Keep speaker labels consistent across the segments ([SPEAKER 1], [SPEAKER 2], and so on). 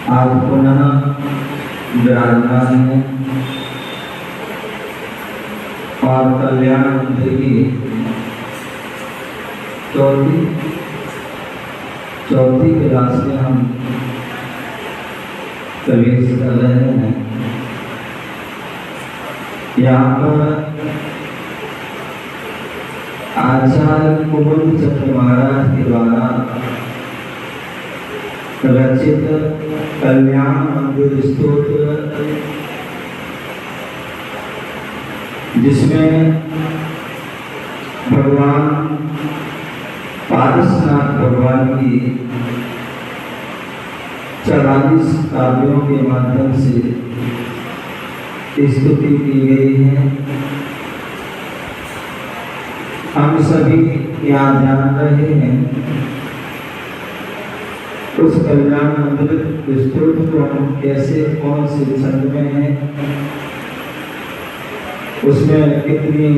[SPEAKER 1] आज पुनः विराजमान है और कल्याण मंदिर की चौथी क्लास में हम प्रवेश कर रहे हैं। यहाँ पर आचार्य कुमुद चक्र महाराज के द्वारा रचित कल्याण मंदिर स्तोत्र, जिसमें भगवान पारसनाथ भगवान की 44 काव्यों के माध्यम से स्तुति की गई है। हम सभी यहाँ जान रहे हैं उस कल्याण मंदिर स्तोत्र को हम कैसे, कौन से छंद में है, उसमें कितनी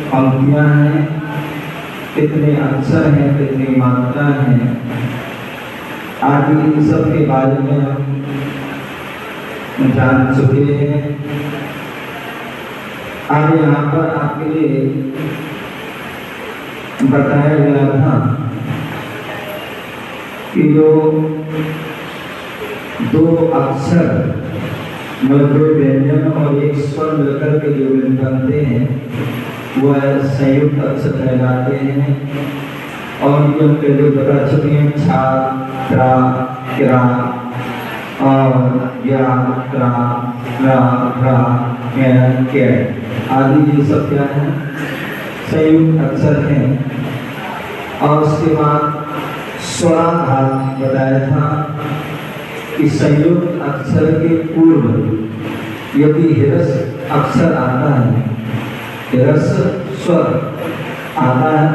[SPEAKER 1] पंक्तियां हैं, कितने अक्षर हैं, कितनी मात्रा हैं, आदि इन सब के बारे में हम जान चुके हैं। आज यहाँ पर आपके लिए बताया गया था कि जो 2 अक्षर मतलब व्यंजन और एक स्वर मिलकर के जो बनते हैं वह संयुक्त अक्षर कहलाते हैं। और ये हम पहले बता चुके हैं, छा, त्रा, किरा और या, त्रा, रा, रा, के आदि ये सब क्या है, संयुक्त अक्षर हैं। और उसके बाद स्वराघात बताया था कि संयुक्त अक्षर के पूर्व यदि ह्रस्व अक्षर आता है, ह्रस्व स्वर आता है,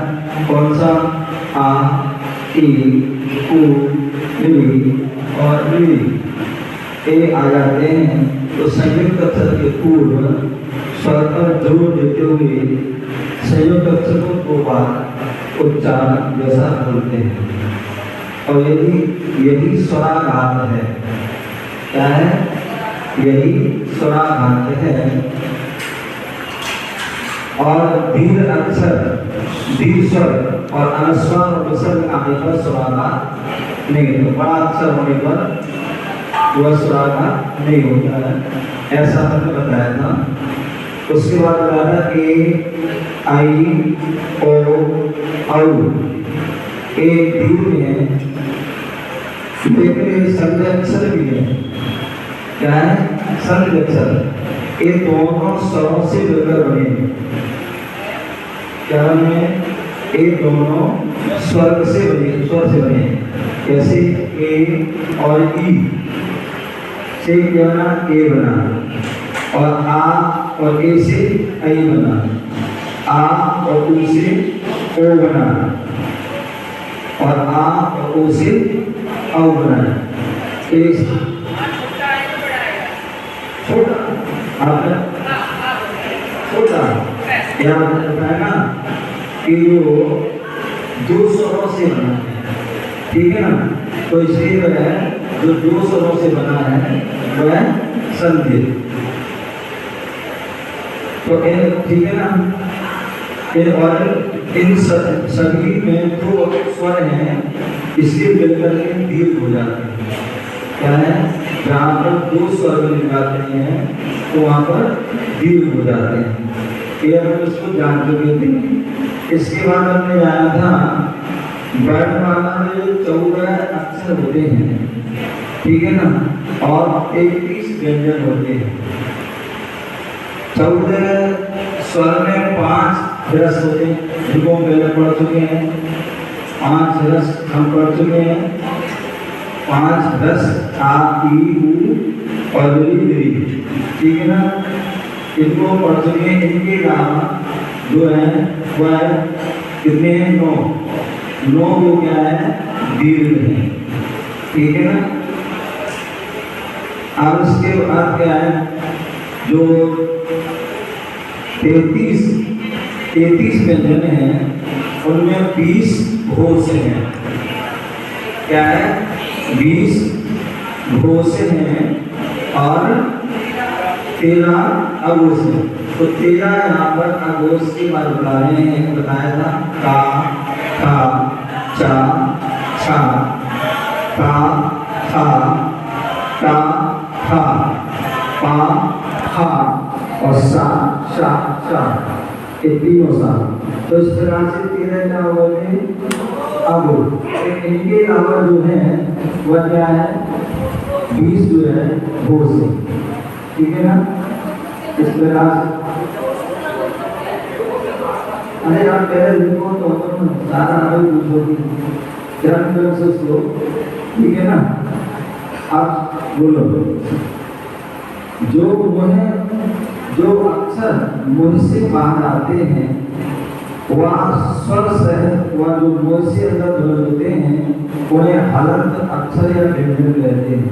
[SPEAKER 1] कौन सा, आ, ई, उ, री और री, ए आ जाते हैं, तो संयुक्त अक्षर के पूर्व स्वर पर जोर देते हुए संयुक्त अक्षरों को बार उच्चारण जैसा बोलते हैं। और यही स्वराघात है। क्या है? यही स्वराघात है। और दीर्घ अक्षर, दीर्घ स्वर और अनुस्वर और विसर्ग आने पर स्वराघात नहीं होता। बड़ा अक्षर होने पर वह स्वराघात नहीं होता है, ऐसा हमने बताया था। उसके बाद बताया ए, आई, ओ, औ, एक दीर्घ है, लेकिन संज्ञा अक्षर भी है। क्या है? संज्ञा अक्षर। ये दोनों स्वरों से मिलकर बने हैं। क्या बने? ये दोनों स्वर से बने, स्वर से बने। जैसे ए और ई से क्या बना? ए बना। और आ और ए से आई बना। आ और उ से ओ बना। और आ और ओ से औ बना। छोटा आपने छोटा यहाँ बताया ना कि वो 2 स्वरों से बना है, ठीक है ना। तो इसलिए वह जो 2 स्वरों से बना है वह संधि। तो ठीक है ना। और इन सभी में 2 स्वर हैं, इसलिए मिलकर के दीर्घ हो जाते हैं। क्या है? जहाँ पर 2 स्वर मिल जाते हैं तो वहाँ पर दीर्घ हो जाते हैं। ये हम उसको जान चुके थे। इसके बाद हमने जाना था वर्णमाला में 14 अक्षर होते हैं, ठीक है ना, और 33 व्यंजन होते हैं। 14 स्वर में 5 रस होते हैं, जिनको हम पहले पढ़ चुके हैं। 5 रस हम पढ़ चुके हैं। 5 रस आ, ई, उ और री, ठीक है ना। इनको पढ़ चुके हैं। इनके अलावा जो है वह कितने हैं? 9 को क्या है? दीर्घ है, ठीक है ना। अब इसके बाद क्या है? जो 33 व्यंजन हैं उनमें 20 घोष हैं। क्या है? 20 घोष हैं और 13 अघोष हैं। तो 13 यहाँ पर अघोष की बात बता रहे हैं। बताया था का, खा, चा, छा, का, खा, टा, खा, पा, खा और सा, शा, शा, ये तीनों सा। तो इस प्रकार से 13 क्या होंगे अब इनके अलावा जो है वह क्या है 20 जो है घोष है। ठीक है ना। इस प्रकार अरे आप पहले लिखो तो सारा अभी पूछोगी ध्यान से सुनो। ठीक है ना। आप बोलो जो अक्षर मुंह से बाहर आते हैं वह स्वर सहित वह जो मुंह से अंदर ध्वनि होते हैं उन्हें हलंत अक्षर या व्यंजन कहते हैं।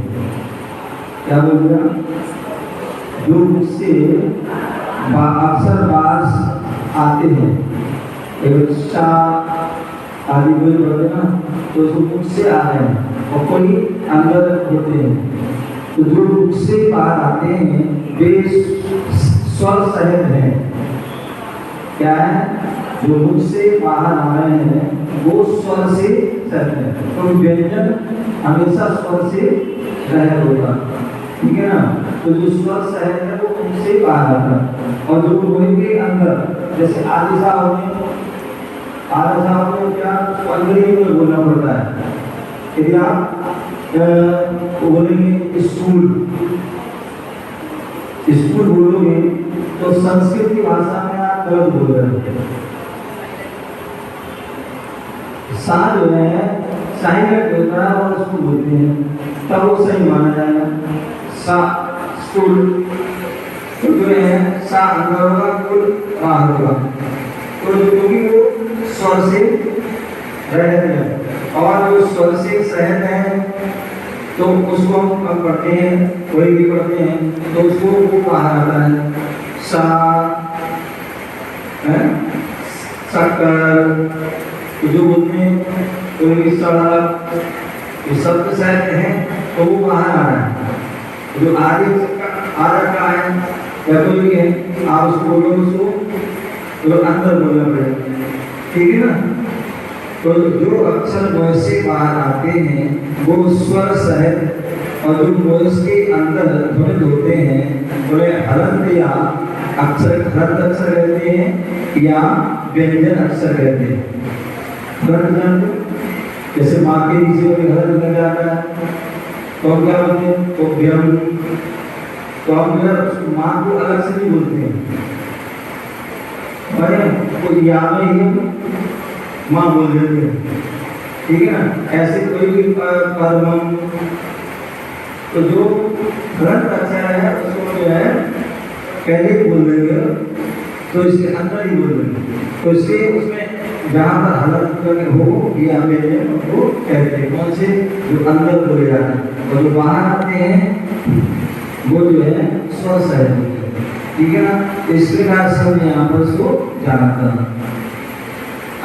[SPEAKER 1] क्या बोल रहा जो मुंह से अक्षर बाहर आते हैं एक सा आदि कोई बोलते ना तो जो मुख से आ रहे हैं और कोई अंदर होते हैं। तो जो मुख से बाहर आते हैं वे स्वर सहित हैं। क्या है जो मुख से बाहर आ रहे हैं वो स्वर से सहित है। तो व्यंजन हमेशा स्वर से रहित होगा। ठीक है ना। तो जो स्वर सहित है वो मुख से बाहर आता है और जो मुंह के अंदर जैसे आदिशा होने आदिशा होने क्या अंग्रेजी में बोलना पड़ता है। यदि आप बोलेंगे स्कूल बोलोगे तो संस्कृत की भाषा में आप गलत बोल रहे हैं। सा जो है साइलेंट होता है और उसको बोलते हैं तब वो सही माना जाएगा। सा स्कूल तो जो है सा अंदर होगा कुल बाहर होगा। तो क्योंकि वो स्वर से रहते हैं और जो स्वर से सहत है तो उसको हम पढ़ते हैं कोई भी पढ़ते हैं तो उसको वो बाहर आता है। सा शक्कर जो बोलते हैं कोई भी सड़क ये शब्द सहत है तो वो बाहर आ रहा है। जो आगे का है या कोई भी है आप उसको बोलो उसको तो अंदर बोलना पड़ेगा। ठीक है ना। तो जो अक्षर मुंह से बाहर आते हैं वो स्वर सहित और जो मुंह के अंदर ध्वनि होते हैं उन्हें हलंत या हलंत अक्षर कहते हैं या व्यंजन अक्षर कहते हैं। जैसे माँ के नीचे में हलंत लग जाता है तो हम क्या बोलते हैं तो व्यम। तो हम माँ को अलग से नहीं बोलते हैं कोई याद नहीं माँ बोल देते हैं। ठीक है ना। ऐसे कोई भी कर्म तो जो गलत अक्षर है उसको जो है पहले बोल देंगे तो इसके अंदर ही बोल देंगे तो इसके उसमें जहाँ पर हलत हो या हमें वो कहते हैं कौन से जो अंदर बोले जाते हैं और जो बाहर आते हैं वो जो है स्वर सहित। ठीक है ना। इस प्रकार से हम यहाँ पर उसको जानता है।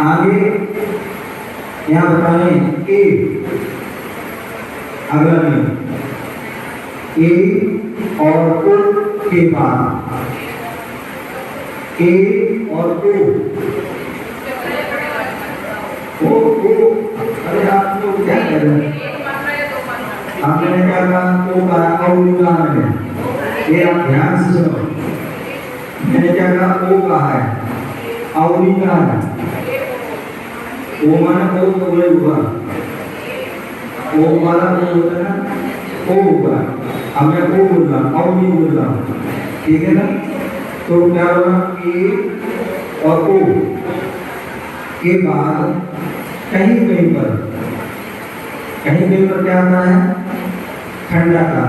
[SPEAKER 1] आगे यहाँ बताने ए अगला में ए और ओ के बाद ए और ओ अरे आप लोग क्या कर रहे हैं आपने क्या कहा तो कहा और ये आप ध्यान से सुनो। मैंने क्या कहा ओ कहा है और कहा है ओ माना ओ तो बोले हुआ ओ माना ओ होता है ना ओ हुआ। अब मैं ओ बोल रहा और नहीं बोल रहा। ठीक है ना। तो क्या होगा ए और ओ के बाद कहीं पर क्या होता है ठंडा का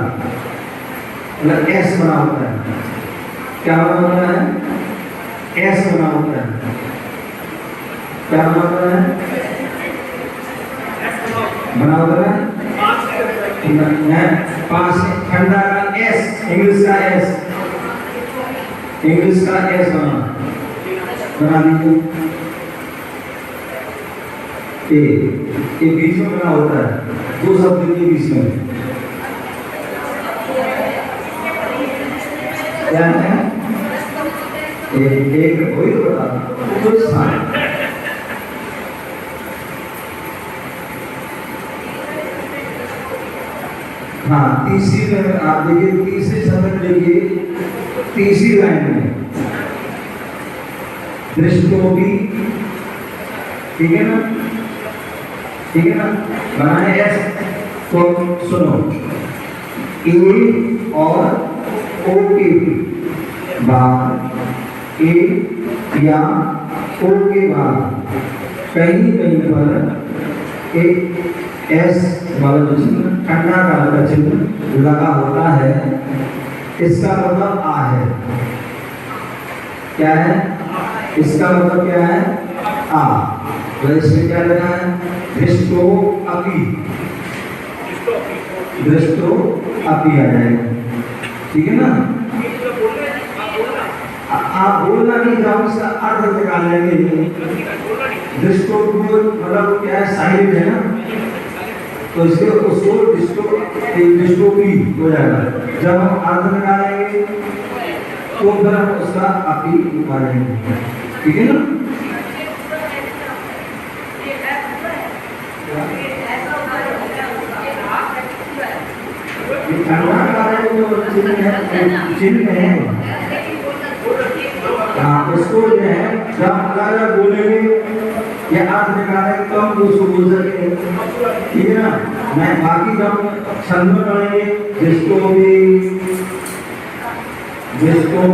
[SPEAKER 1] मतलब एस बना होता है। क्या बना होता है एस बना होता है। क्या बना होता है बना होता है पांच ठंडा का एस इंग्लिश का एस बना दीजिए। ये बीच में बना होता है दो शब्द के बीच में क्या है? एक वही तो बता कुछ स्थान। हाँ, तीसरी में आप देखिए, तीसरे शब्द देखिए, तीसरी लाइन में दृष्टोपी, ठीक है ना, ठीक है ना, बनाए ऐसे। तो सुनो, ए और ओ के बाद, ए या ओ के बाद कहीं कहीं पर एक एस वाला जो चिन्ह, ठंडा काल का चिन्ह लगा होता है, इसका मतलब आ है। क्या है? इसका मतलब क्या है? आ। तो इसमें क्या लगा है? दृष्टो अपि, दृष्टो अपि आ जाएगा, ठीक है ना। आप बोलना नहीं, जाओ इसका अर्थ निकाल लेंगे। दृष्टो मतलब क्या है? साइड है ना, तो इसके उसको दृष्टोपी हो जाएगा। जब हम अर्थ निकालेंगे तो फिर हम उसका अपि निकालेंगे, ठीक है ना। ठंडा काल जो चिन्ह है, हाँ, उसको जो है जब अगर बोलेंगे या अर्थ निकालेंगे तो हम उसको बोल सकेंगे, ठीक है ना। मैं बाकी जब छंद में पढ़ेंगे, जिसको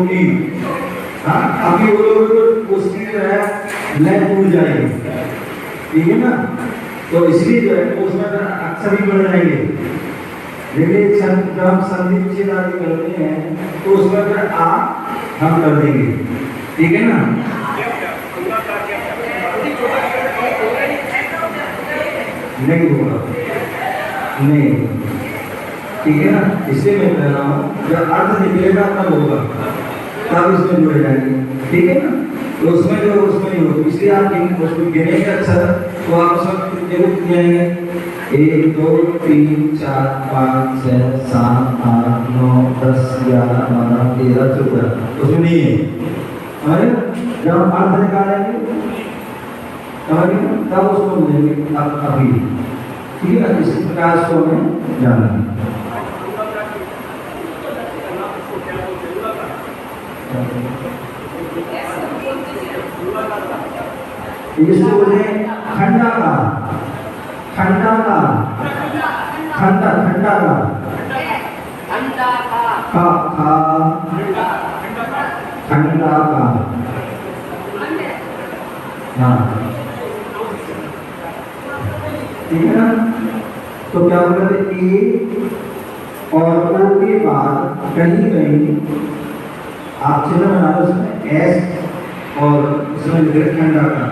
[SPEAKER 1] भी हाँ अभी बोलोगे तो उसकी जो है लय टूट जाएगी, ठीक है ना। तो इसलिए जो है उसमें अक्षर ही बढ़ जाएंगे। लेकिन जब हम संधि विच्छेद आदि करते हैं तो उसमें फिर आ हम कर देंगे, ठीक है ना। नहीं होगा, नहीं, ठीक है ना। इसलिए मैं कह रहा हूँ जब अर्थ निकलेगा तब होगा, तब इसमें जुड़े जाएंगे, ठीक है ना। तो उसमें जो उसमें नहीं होगा, इसलिए आप उसको गिनेंगे अक्षर तो आप उसमें जरूर गिनेंगे 1 2 3 4 5 6 7 8 9 10 11 12 13 14, उसमें नहीं है। अरे जब हम अर्थ निकालेंगे तब उसको मिलेंगे अभी, ठीक है ना। इस प्रकार से हमें जानना इसको बोले ठंडा का, ठंडा का, ठंडा ठंडा का, खा खा, ठंडा का, हाँ, ठीक है ना। तो क्या बोलते ए और ओ के बाद कहीं कहीं आप चिन्ह बना लो, उसमें एस और उसमें ठंडा का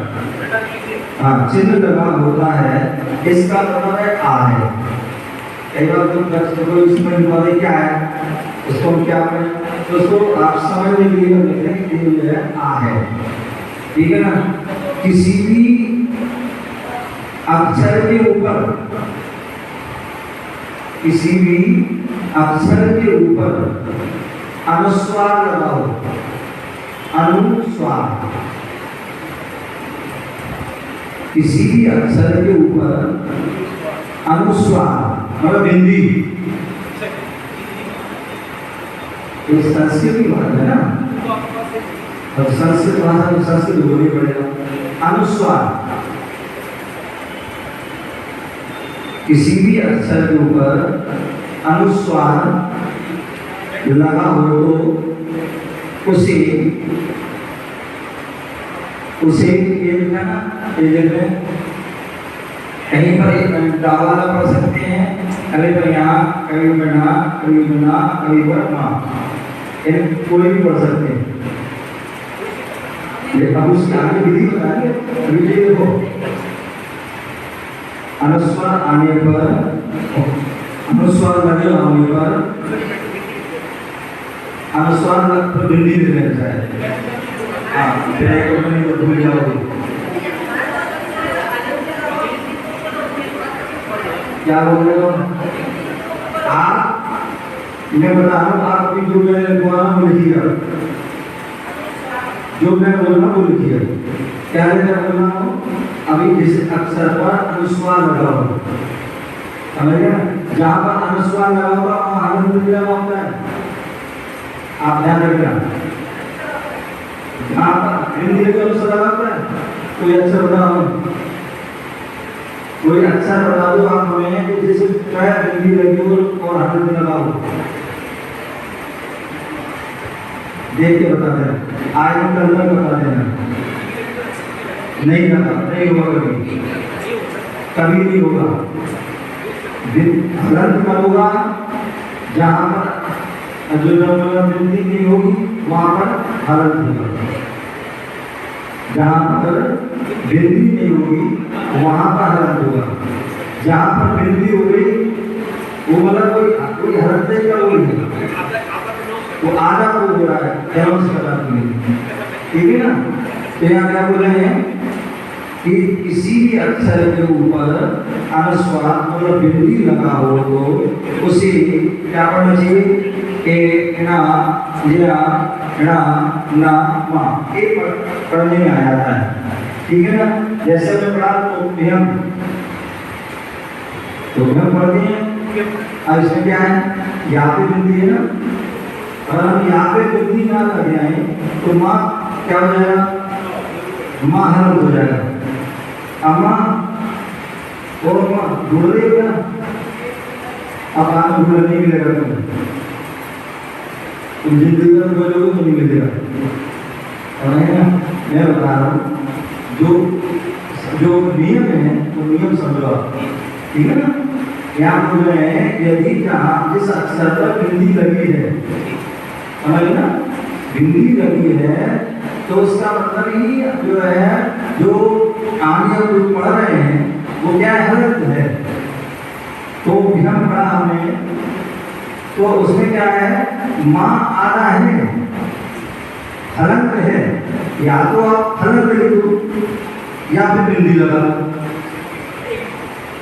[SPEAKER 1] हाँ चिन्ह लगा होता है, इसका मतलब है आ है। कई बार तो इसमें मतलब क्या है, उसको हम क्या करें, तो उसको आप समझने के लिए कहते हैं कि ये जो है आ है, ठीक है ना। किसी भी अक्षर के ऊपर, किसी भी अक्षर के ऊपर अनुस्वार लगाओ, अनुस्वार, किसी भी अक्षर के ऊपर अनुस्वार मतलब हिंदी, तो संस्कृत की बात है ना, तो संस्कृत भाषा में संस्कृत बोलनी पड़ेगा। अनुस्वार किसी भी अक्षर के ऊपर अनुस्वार लगा हो तो उसे ये लिखा ना, ये लिख रहे कहीं पर एक दावा पढ़ सकते हैं, कभी पर यहाँ, कभी पर ना, कभी पर ना, कभी पर ना, कोई भी पढ़ सकते हैं। अब उसकी आगे विधि बताइए। अभी देखो, अनुस्वार आने पर, अनुस्वार लगे आने पर, अनुस्वार लगभग बिंदी देना चाहिए। हाँ, ब्रेक को नहीं तो भूल जाओगे। क्या बोल रहे हो? आ मैं बता रहा हूँ, आपकी जो मैं बोला वो लिखिएगा, जो मैं बोलना वो लिखिएगा। क्या क्या बोलना हो, अभी जिस अक्षर पर अनुस्वार लगा हो, समझ गए? जहाँ पर अनुस्वार लगा होगा वहाँ हलंत लगा होता है, आप ध्यान रखिएगा। जहाँ पर हिंदी का अनुस्वार लगा होता है, कोई अक्षर बताओ, कोई अक्षर बता दो आप हमें कि जिस पर हिंदी लगी हो और हलंत लगा हो, देख के बता देना, आज हम कल तक बता देना, नहीं लगा, नहीं होगा कभी, कभी नहीं होगा। हलंत कब होगा? जहाँ पर जो वृद्धि नहीं होगी वहाँ पर हलंत होगा, जहाँ पर वृद्धि नहीं होगी वहाँ पर हलंत होगा। जहाँ पर वृद्धि हो गई वो मतलब कोई हलंत का वो नहीं, वो आधा को हो रहा है एवं से, ठीक है ना? तो यहाँ क्या बोल रहे हैं कि किसी भी अक्षर के ऊपर अनुस्वार मतलब बिंदी लगा हो तो उसे क्या पढ़ना चाहिए? ना या ना ना मा, एक पढ़ने में आ जाता है, ठीक है ना? जैसे मैं पढ़ा तो हम पढ़ते हैं, अब इसमें क्या है? यहाँ पे बिंदी है ना, और हम यहाँ पे बिंदी ना लग जाए तो माँ क्या हो जाएगा? माँ हलंत हो जाएगा। अम्मा और माँ ढूंढ रही हो ना, अब आप ढूंढने भी लगा, तुम जिंदगी में बोलोगे तो नहीं मिलेगा। और मैं बता रहा हूँ जो नियम है वो नियम समझो, ठीक है ना? यहाँ बोल रहे हैं यदि जहाँ जिस अक्षर पर बिंदी लगी है, समझ ना, बिंदी लगी है तो उसका मतलब ही जो है, जो आगे जो पढ़ रहे हैं वो क्या हलंत है। तो विहम पढ़ा हमने, तो उसमें क्या है? माँ आधा है, हलंत है, या तो आप हलंत लिखो या फिर बिंदी लगा लो,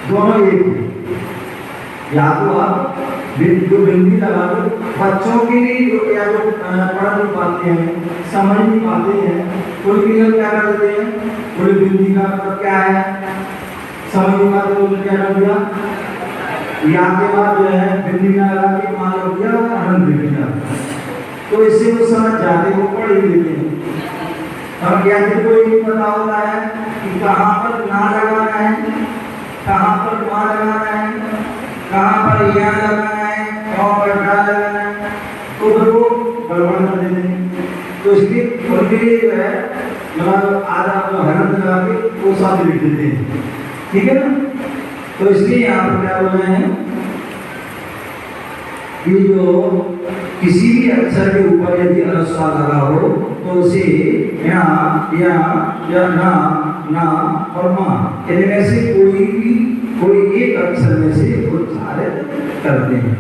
[SPEAKER 1] दोनों एक है। या तो आप जो बिंदी लगा दो, बच्चों के लिए या जो पढ़ नहीं पाते हैं, समझ नहीं पाते हैं, उनके लिए क्या कर देते हैं? कोई बिंदी का मतलब क्या है समझ नहीं पाते तो क्या कर दिया? या के बाद जो है बिंदी का लगा के मान लो दिया और हलंत लिख दिया, तो इससे वो समझ जाते, वो पढ़ ही लेते हैं। और क्या कोई नहीं पता होता है कि कहाँ पर ना लगाना है, कहाँ पर वहाँ लगाना है, कहाँ पर यहाँ लगाना है, कहाँ पर ना लगाना है, तो फिर वो गड़बड़ कर देते हैं। तो इसलिए उनके लिए जो है मतलब आधा जो हलंत लगा के वो साथ लिख देते हैं, ठीक है ना? तो इसलिए यहाँ पर क्या बोल रहे हैं कि जो किसी भी अक्षर के ऊपर यदि अनुस्वार लगा हो तो उसे या ना ना और माँ इनमें से कोई एक अक्षर में से उच्चारित करते हैं।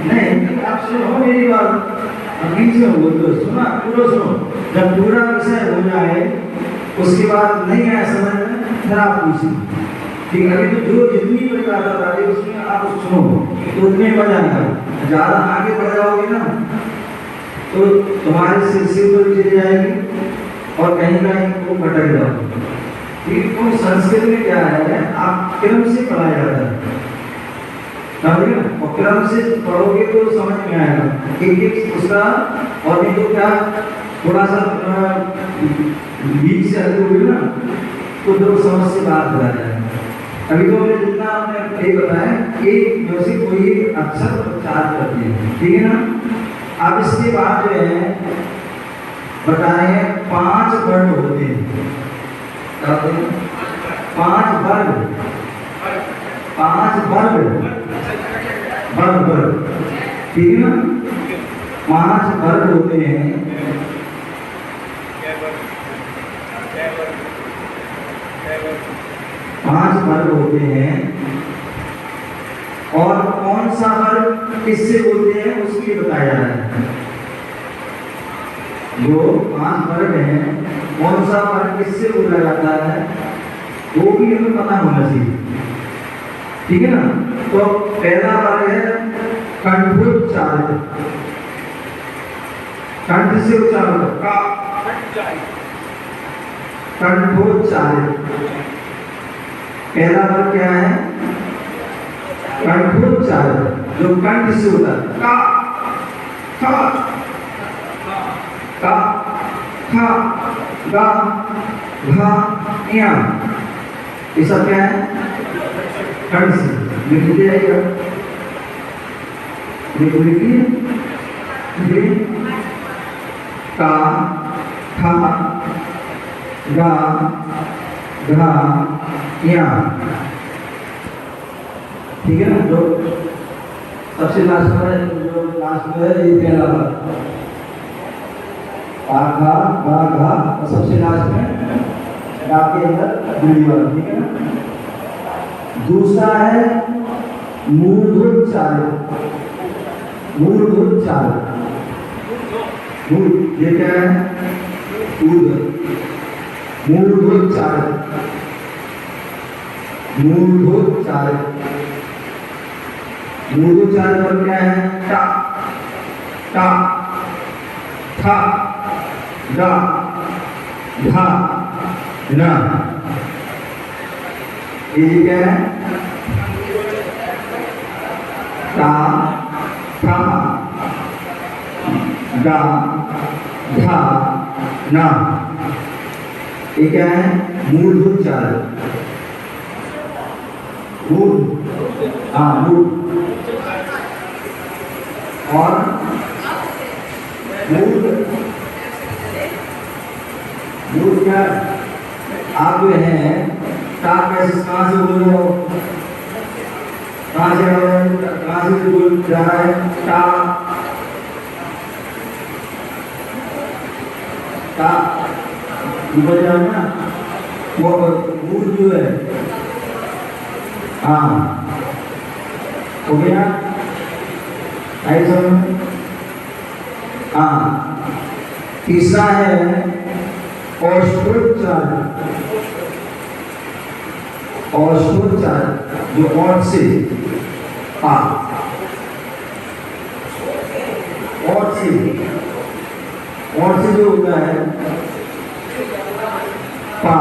[SPEAKER 1] नहीं, आप सुनो मेरी बात, बीच में हो तो सुना, पूरा सुनो। जब पूरा विषय हो जाए उसके बाद नहीं आया समझ में फिर आप पूछिए, ठीक है? अभी तो जो जितनी बड़ी बात आ रही है उसमें आप सुनो तो उतने मजा आएगा। ज़्यादा आगे बढ़ जाओगे ना तो तुम्हारे सिर से तो चली जाएगी और कहीं कहीं वो भटक जाओगे, ठीक? तो संस्कृत में क्या है, आप क्रम से पढ़ाया जाता है, समझ गए? और क्रम से पढ़ोगे तो समझ में आएगा एक एक उसका, और नहीं तो क्या थोड़ा सा बीच से हटके हुए ना तो दो समझ से बात हो जाएगा। अभी तो मैंने जितना आपने ये बताया, एक में से कोई अक्षर उच्चार करते हैं, ठीक है ना? अब इसके बाद जो है बता रहे हैं 5 वर्ण होते हैं, क्या होते हैं? 5 वर्ग, 5 वर्ग, ठीक है ना? 5 वर्ग होते हैं, 5 वर्ग होते हैं। और कौन सा वर्ग किससे बोलते हैं उसकी बताया जा रहा है। जो 5 वर्ग हैं कौन सा वर्ग किससे बोला जाता है वो भी हमें पता होना चाहिए। ठीक है ना। तो पहला वर्ग है कंठोच्चारण, कंठ से उच्चारण का, कंठोच्चारण। पहला वर्ग क्या है? कंठोच्चारण, जो कंठ से होता है। का, का, का, खा, गा, घा, या, ये सब क्या है? कंठ से। लिख लीजिएगा, लिखिए का, खा, गा, घा, या। ठीक है ना। जो सबसे लास्ट में, जो लास्ट में है, ये पहला वर्ग आ, घा, गा, घा, और सबसे लास्ट में गा के अंदर दूरी वर्ग। ठीक है ना। दूसरा है मूर्धोच्चारण, मूर्धोच्चारण। ये क्या है? मूर्धोच्चारण, मूर्धोच्चारण। मूर्धोच्चारण पर क्या है? टा, टा, था, गा, धा, ना। ये क्या है? टा, था, गा, धा, ना। ये क्या है? मूर्धोच्चारण। हाँ, मूर्ध। और मूर्ध, मूर्ध क्या? आप जो है टा कैसे, कहाँ से बोल रहे हो? कहाँ से बोल जा रहा है? टा, टा बोल रहा है ना। वो मूर्ध जो है, हाँ, हो गया ऐसा। हाँ, तीसरा है ओष्ठोच्चारण, ओष्ठोच्चारण, जो ओठ से, पा, ओठ से, ओठ से जो होता है पा,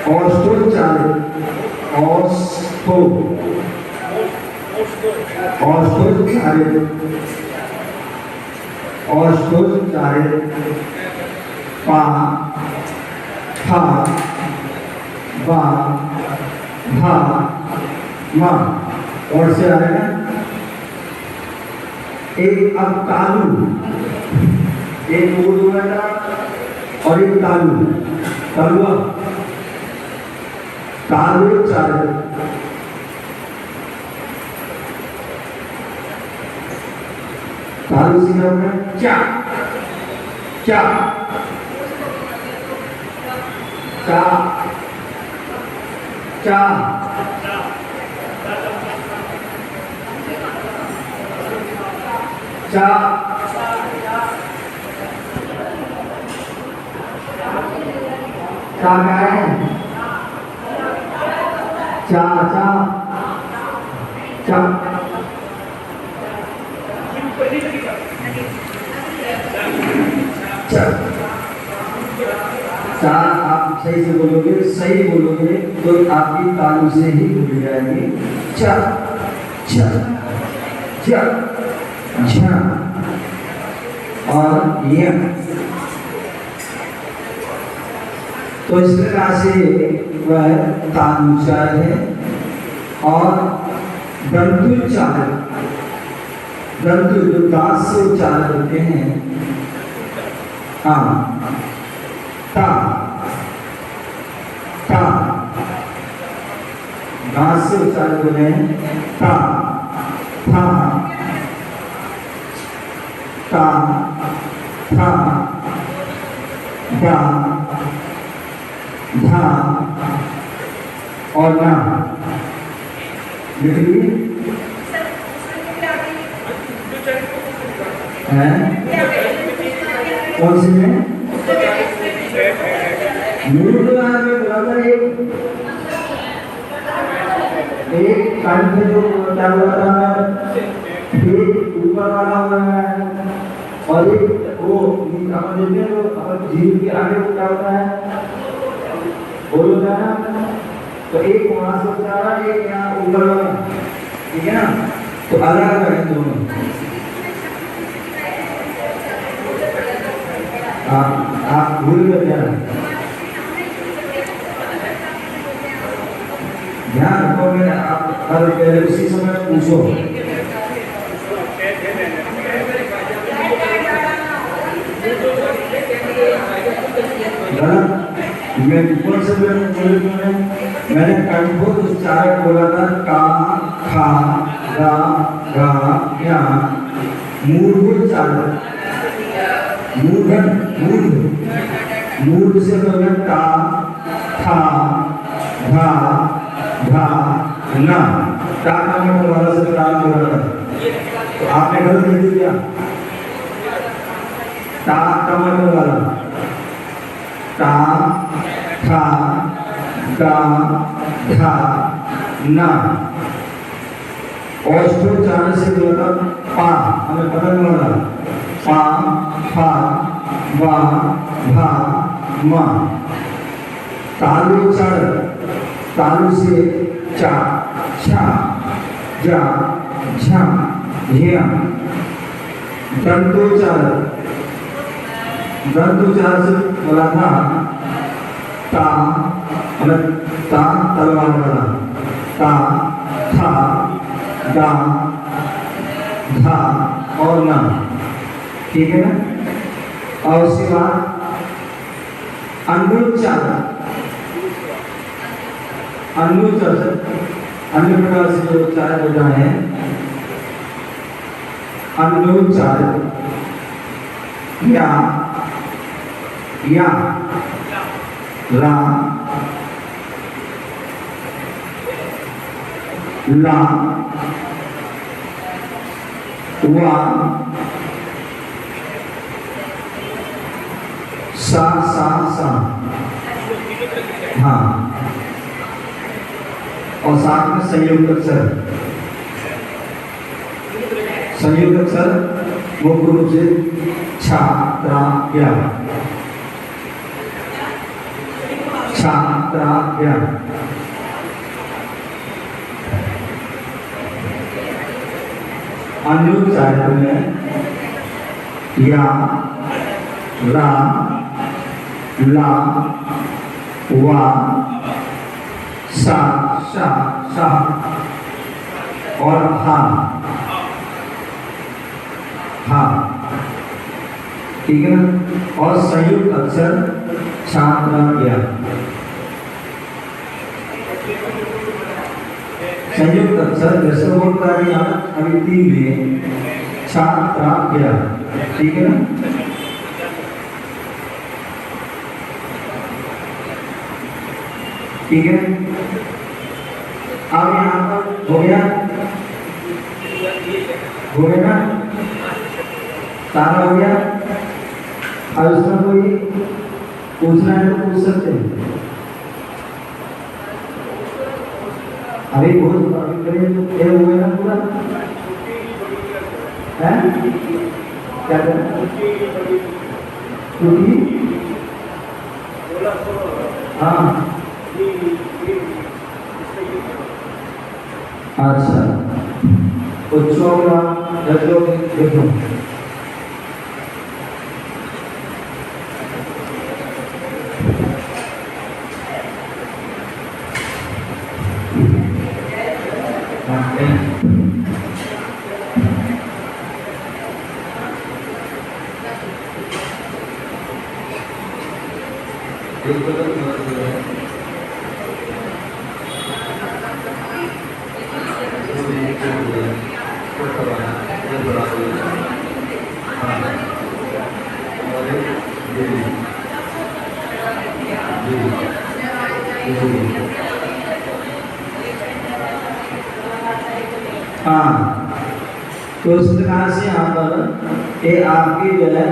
[SPEAKER 1] ओष्ठोच्चारण, ओष्ठो, ओष्ठोच्चारण, ओष्ठोच्चारण, पा, था, बा, भा, मा। और से आएगा एक। अब तालु, एक मूर्ध हुआ और एक तालु, तालुआ, तालोच्चारण। तालु सीखा हमने क्या, क्या, चा, चा, चा, चा क्या है? चा, चा, चा, चा। आप सही से बोलोगे, सही बोलोगे तो आपकी तालु से ही बोली जाएगी। चा, चा, चा, झा, और ये। तो इस प्रकार से वह तालुच्चारण है। और दंतोच्चारण, दंत जो दांत से उच्चारण होते हैं। हाँ, ता, ता, दांत से उच्चारण होते हैं। ता, था, ता, था, दा, धा, और ना। लिख लीजिए। कौन सी में? मूर्ध में बराबर एक एक कंठ जो क्या बोला था मैं, एक ऊपर वाला होता है और एक वो अपन देखते हैं तो अपन जीभ के आगे वो क्या होता है, बोल होता है ना। तो एक वहां से होता है, एक यहाँ ऊपर वाला, ठीक है ना। तो अलग अलग है दोनों। आप भूल गए क्या? ध्यान रखो, मैंने आप कल पहले उसी समय पूछो। मैं ऊपर से मैंने कंठों उच्चारण बोला था, का खा गा गा या मूर्ध चारण, मूर्ध से बोला का था धा धा ना, टा का मतलब वाला से टा बोला था। तो आपने गलत लिख दिया, टा का मतलब वाला, टा था गा धा ना। औष्ठोच्चारण से बोला था पा, हमें पकड़ने वाला, पा फा वा भा मा। तालुच्चारण, तालु से चा छा जा झा झिया। दंतोच्चारण, दंतोच्चारण से बोला था ता, ता तलवार वाला, ता था दा धा और ना, ठीक है ना। और उसके बाद अनुच्चारण, अनुच्चारण अन्य प्रकार से जो उच्चारण होता है, अनुच्चारण या ला ला वा सा सा सा, हाँ। और साथ में संयुक्त अक्षर, संयुक्त अक्षर मुख्य रूप से छा त्रा या, छा त्रा या। अनुच्चारण में या रा ला वा सा शा शा और हा हा, ठीक है ना। और संयुक्त अक्षर छात्रा या, संयुक्त अक्षर जैसे होता है यहाँ अभी 3 में छात्रा या, ठीक है ना। ठीक है, अब यहाँ पर हो गया, हो गया ना, सारा हो गया। अब इसमें कोई पूछना है तो पूछ सकते हैं। अभी बहुत अभी करें तो क्या हो गया ना पूरा है, क्या करना क्योंकि हाँ अच्छा बच्चों का देखो हाँ, तो इस प्रकार से यहाँ पर ये आपके जो है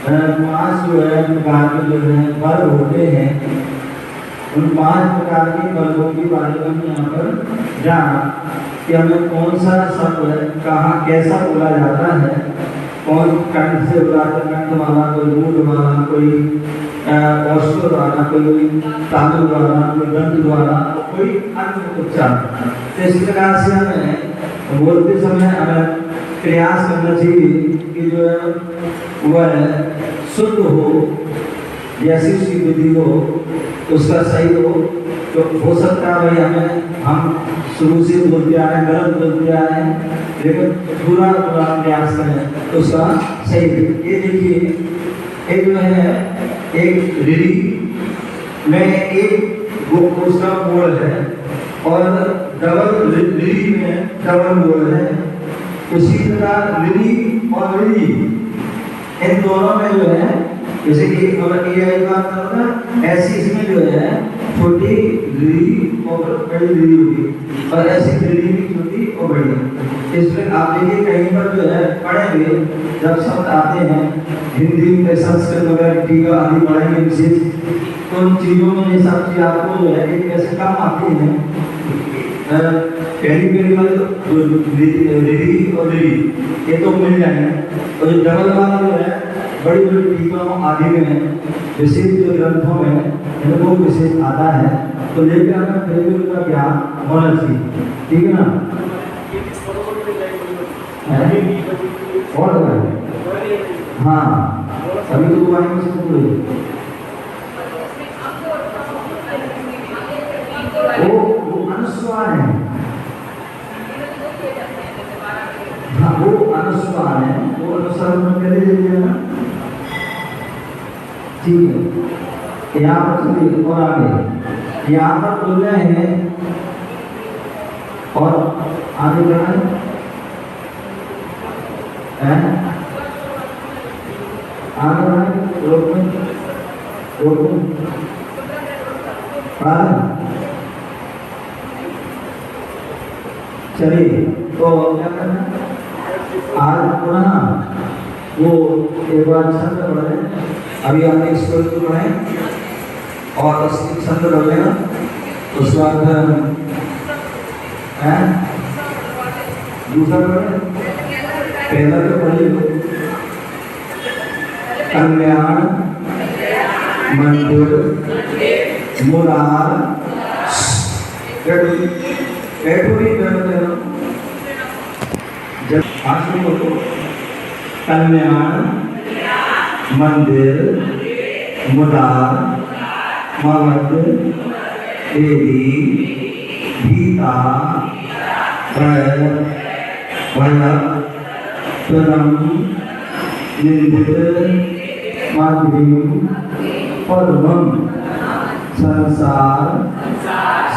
[SPEAKER 1] पांच जो है प्रकार के जो है वर्ग होते हैं, उन 5 प्रकार के वर्गों के बारे में यहाँ पर जाना कि हमें कौन सा शब्द कहाँ कैसा बोला जाता है, कौन कंठ से बोला तो कंठ वाला, कोई मूड वाला, कोई औष्ठ वाला, कोई तालु वाला, कोई दंत वाला, कोई अन्य उच्चारण। तो इस प्रकार से हमें बोलते समय हमें प्रयास करना चाहिए कि जो है वह शुद्ध हो, जैसी उसकी विधि हो उसका सही हो। तो हो सकता है भाई हमें हम शुरू से बोलते आ रहे हैं, गलत बोलते आ रहे हैं, लेकिन पूरा प्रयास करें तो उसका सही। ये देखिए एक जो है एक रीढ़ी में एक उसका मोड़ है और डबल रीढ़ी में डबल मोड़ है। उसी प्रकार रीढ़ी और रीढ़ी इन दोनों में जो है जैसे कि अगर ये बात करना ऐसी इसमें जो है छोटी रीढ़ी और बड़ी रीढ़ी होगी और ऐसी रीढ़ी भी छोटी और बड़ी। इसमें आप देखिए कहीं पर जो है पढ़ेंगे जब शब्द आते हैं हिंदी में, संस्कृत वगैरह टीका आदि पढ़ेंगे विशेष, तो उन चीज़ों में ये सब चीज़ आपको जो है एक कैसे कम आती हैं। पहली पहली वाली तो रीढ़ी और रीढ़ी ये तो मिल जाएंगे, और जो डबल वाला जो है बड़ी बड़ी टीकाओं आदि में विशेष जो ग्रंथों में इनको विशेष आता है, तो लेकर हमें फिर का ज्ञान होना चाहिए, ठीक है ना। और हाँ अभी तो वाणी से पूरे वो अनुस्वार है, हाँ वो अनुस्वार है, वो अनुस्वार में कर दीजिए ना, ठीक है। यहाँ पर चलिए और आगे यहाँ पर बोल रहे हैं और आगे बढ़ा है आगे चलिए तो क्या करना आज पुनः वो एक बार छंद पढ़े, अभी आपने स्कूल को पढ़े और उसकी छंद पढ़ लेना, उसके बाद दूसरा पढ़े, पहला तो पढ़िए कल्याण मंदिर मुरार जब आशु को कल्याण मंदिर मुरार मवद देवी गीता परम निंदित माधुर्यम परमम संसार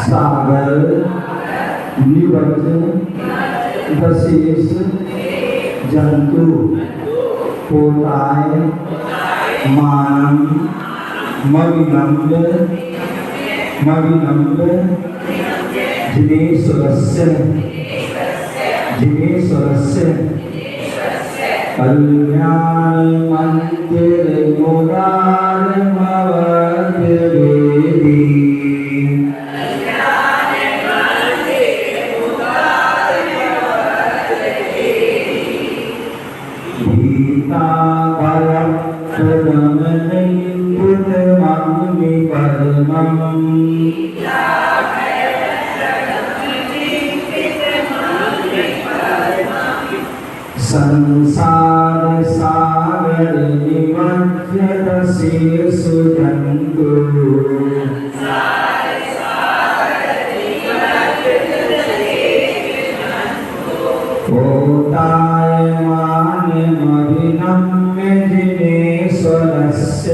[SPEAKER 1] सागर निवज दशेष जंतु पोताय मानम मविनम्ब जिनेश्वरस्य कल्याण मंदिर मुरार मवद देवी गीता परम परमं संसार सागर निमज्जित शेषु जन्तु पोतायमान मविनम्य जिनेश्वरस्य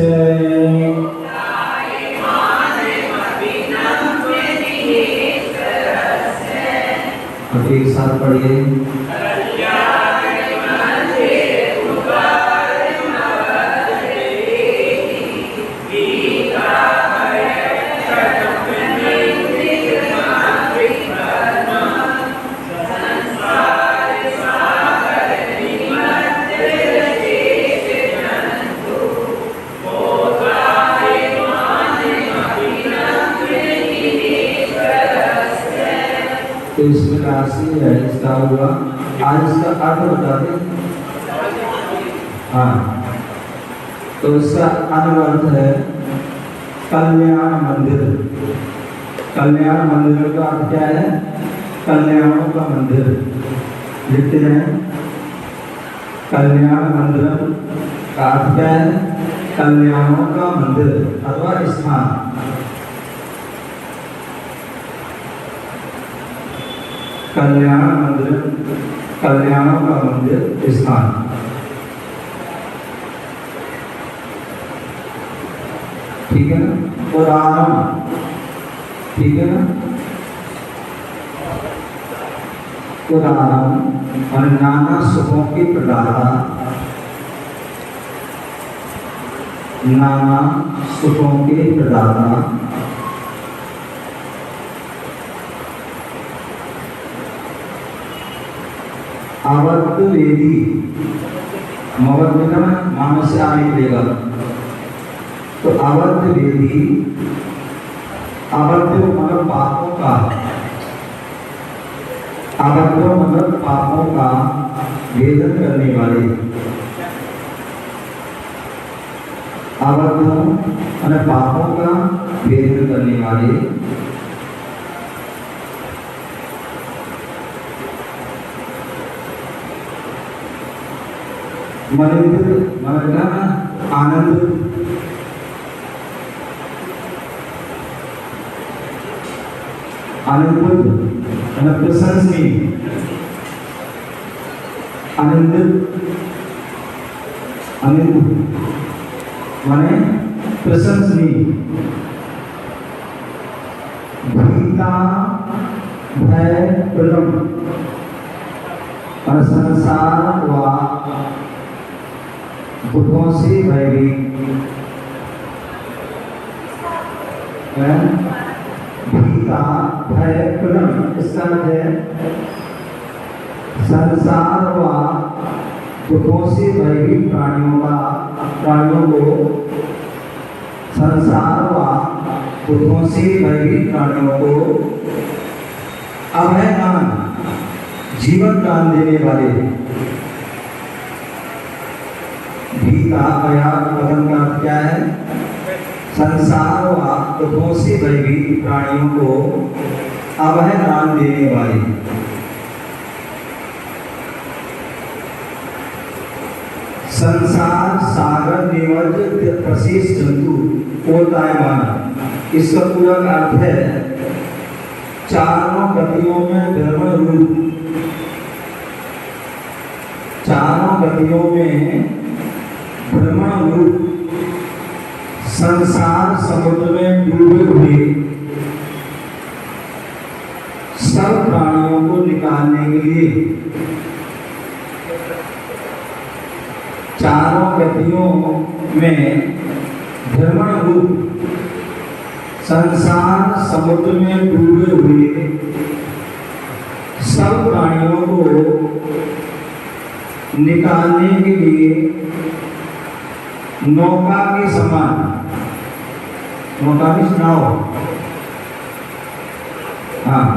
[SPEAKER 1] एक साथ पढ़िए राशि है इसका हुआ। आज इसका अर्थ बता दें। हाँ, तो इसका अनुअर्थ है कल्याण मंदिर। कल्याण मंदिर का अर्थ क्या है? कल्याणों का मंदिर। लिखते हैं कल्याण मंदिर का अर्थ क्या है? कल्याणों का मंदिर अथवा स्थान। कल्याण मंदिर, कल्याणों का मंदिर स्थान। ठीक है ना? पुराणम, ठीक है ना? पुराणम और नाना सुखों के प्रदाता, नाना सुखों के प्रदाता। आवर्त वेदी, मवर्त में मानव से आने मिलेगा। तो आवर्त वेदी, आवर्त मतलब पापों का, आवर्त मतलब पापों का भेदन करने वाले। आवर्त मतलब पापों का भेदन करने वाले। मनिंद्र मतलब आनंद, आनंद मतलब प्रशंसनीय, आनंद, आनंद माने प्रशंसनीय। भीता भय प्रलम और संसार व दुखों से भयभीत। भीता भय प्रलम इसका है संसार व दुखों से भयभीत प्राणियों का, प्राणियों को, संसार व दुखों से भयभीत प्राणियों को अभय दान, जीवन दान देने वाले। भीता भया पदम का क्या है? संसार व दुखों से भयभीत प्राणियों को अभय दान देने वाले। संसार सागर निवर्ज प्रशेष जंतु पोतायमान, इसका पूरा अर्थ है चारों गतियों में भ्रमण रूप, चारों गतियों में भ्रमण रूप संसार समुद्र में डूबे हुए सब प्राणियों को निकालने के लिए, चारों गतियों में भ्रमण रूप संसार समुद्र में डूबे हुए सब प्राणियों को निकालने के लिए नौका के समान, नौका की नाव, हाँ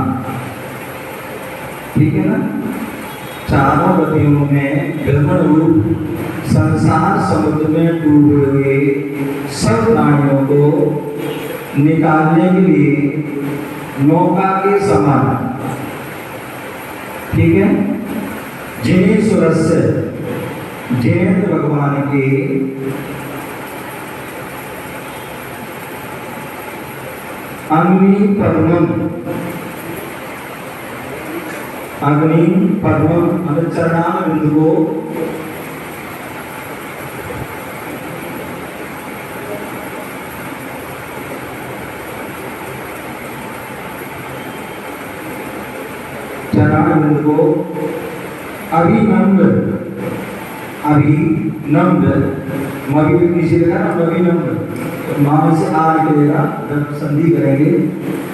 [SPEAKER 1] ठीक है ना? चारों गतियों में भ्रमण रूप संसार समुद्र में डूबे हुए सब प्राणियों को निकालने के लिए नौका के समान, ठीक है? जिन्हें सुरस्य जयेंद्र भगवान के अग्नि पद्मम, अग्नि पद्मम चरणाम बिंदु को चरणाम बिंदु को अभिनंद, अभिनंद मवि नीचे लगा ना, अभिनंद तो मान से आ निकलेगा जब संधि करेंगे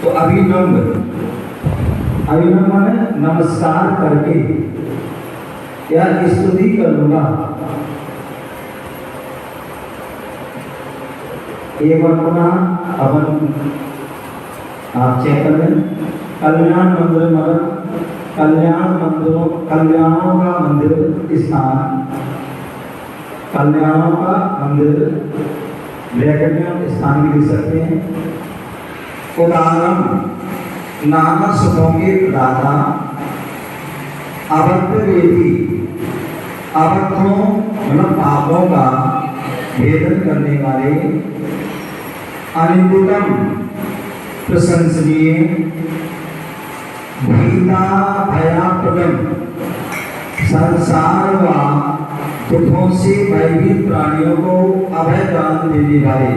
[SPEAKER 1] तो अभिनंद, अभिनंद माने नमस्कार करके या स्तुति करूंगा। एक बार पुनः अपन आप चेक कर लें। कल्याण मंदिर मतलब कल्याणों का मंदिर स्थान, कल्याणों का मंदिर ब्रैकेट में हम स्थान भी लिख सकते हैं। उदाहरण नाना सुखों के प्रदाता, अबद्ध वेदी, अबद्धों मतलब पापों का भेदन करने वाले, अनिंदितम प्रशंसनीय, भीता भयाप्रदम संसार व दुखों से भयभीत प्राणियों को अभय दान देने वाले,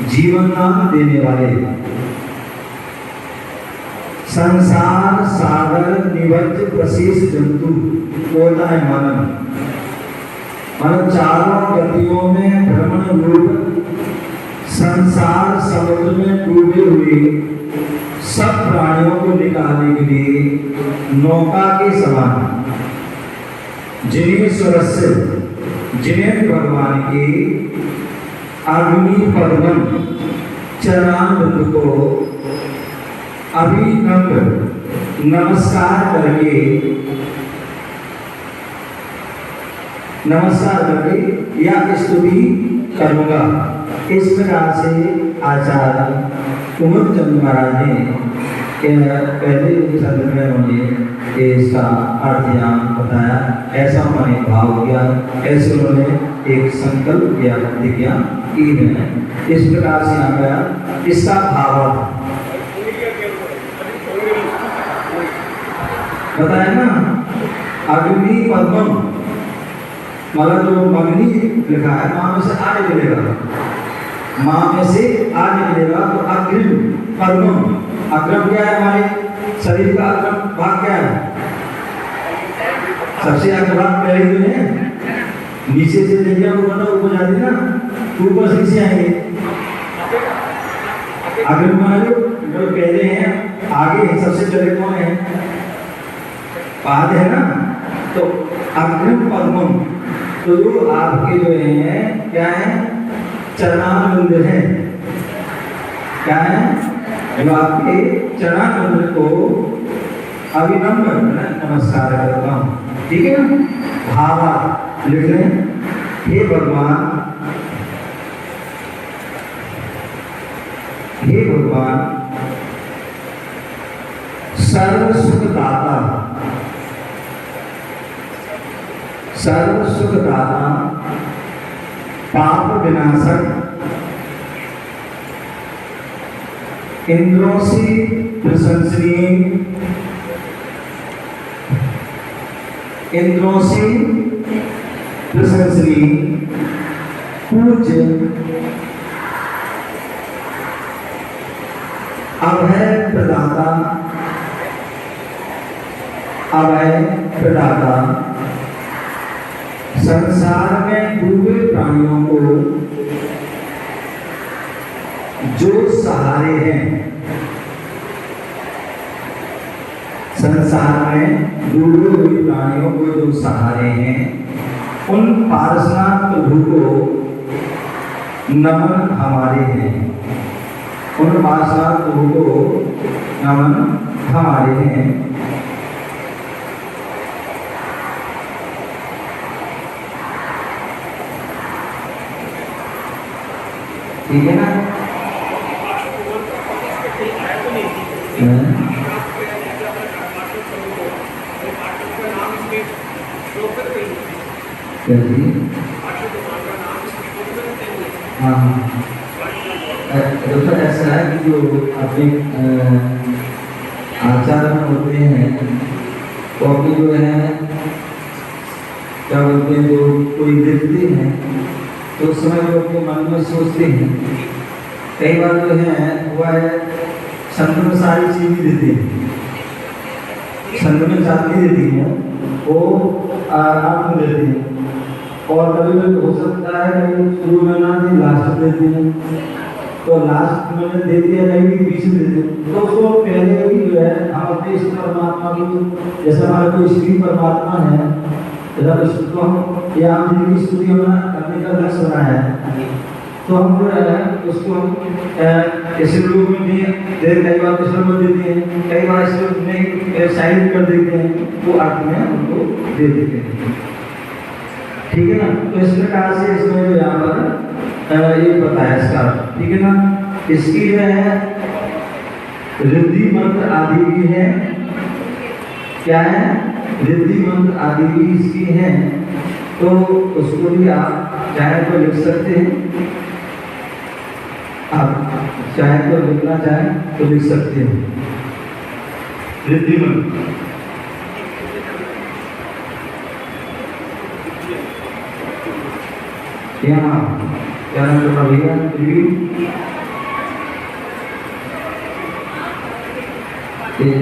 [SPEAKER 1] जीवन दान देने वाले, संसार सागर निवृत्त प्रशेष जंतु बोलता है मानव, मानव चारों गतियों में भ्रमण रूप संसार समुद्र में डूबे हुए सब प्राणियों को निकालने के लिए नौका के समान, जिन्हें सुरस्य, जिन्हें भगवान के अग्नि पद्मन चरणामृत को अभिनम्र नमस्कार करके या स्तुति करूंगा। इस प्रकार से आचार्य कुमुद चंद महाराज ने पहले संदर्भ में उन्होंने इसका अर्थ यहाँ बताया, ऐसा उन्होंने भाव किया, ऐसे उन्होंने एक संकल्प किया, प्रतिज्ञा की है। इस प्रकार से यहाँ गया इसका भाव बताया ना। अग्नि पद्मम मतलब जो मग्नि लिखा है माँ में से आ निकलेगा, माँ में से आ निकलेगा, तो अग्नि पद्मम, अग्रम क्या है हमारे शरीर का अग्रम भाग क्या है? सबसे अग्र भाग पहले जो है नीचे से लेके ऊपर जाती ना, ऊपर से नीचे आएंगे। अग्रम जो पहले हैं, आगे सबसे पहले कौन है? पाद है ना, तो अग्रम पद्मम, तो जो आपके जो है क्या है? चरणामृत है, क्या है? जो आपके चरणामृत को अभिनम्र नमस्कार करता हूँ, ठीक है ना? भावा लिख लें, हे भगवान, हे भगवान सर्व सुखदाता, सर्व सुखदाता, पाप विनाशक, इंद्रों से प्रशंसनीय, इंद्रों से प्रशंसनीय, पूज्य, अभय प्रदाता, अभय प्रदाता, संसार में डूबे प्राणियों को जो सहारे हैं, संसार में डूबे हुए प्राणियों को जो सहारे हैं, उन पारसनाथ प्रभु को नमन हमारे हैं, उन पारसनाथ प्रभु को नमन हमारे हैं। ठीक है ना? हाँ, दोस्तों ऐसा है कि जो अपने आचार में होते हैं वो अपनी जो है क्या बोलते हैं, जो कोई देखते हैं तो उस समय वो अपने मन में सोचते हैं। कई बार जो है वह संत में सारी चीज़ देते हैं, संत में जाति देती है, वो अर्थ देते हैं, और कभी कभी हो सकता है कहीं शुरू में ना दी लास्ट देते हैं, तो लास्ट में दे दिया कहीं बीच में देते हैं। तो उसको पहले भी जो है हम अपने इस परमात्मा को, जैसे हमारा कोई श्री परमात्मा है, जब इसको हम या हम जिनकी स्तुति करने का लक्ष्य बनाया है, तो तो हम जो है उसको ऐसे रूप में भी कई बार दूसरे में देते हैं, कई बार इस रूप में साइड कर देते हैं, वो अर्थ में उनको दे देते हैं। ठीक है ना। तो इस प्रकार से इसमें जो यहाँ पर ये बताया इसका, ठीक है ना। इसकी जो है रिद्धि मंत्र आदि भी है, क्या है, रिद्धि मंत्र आदि भी इसकी है, तो उसको भी आप चाहे तो लिख सकते हैं, आप चाहे तो लिखना चाहे तो लिख सकते हैं रिद्धि मंत्र। यहाँ क्या नाम है भैया, रिव्यू एक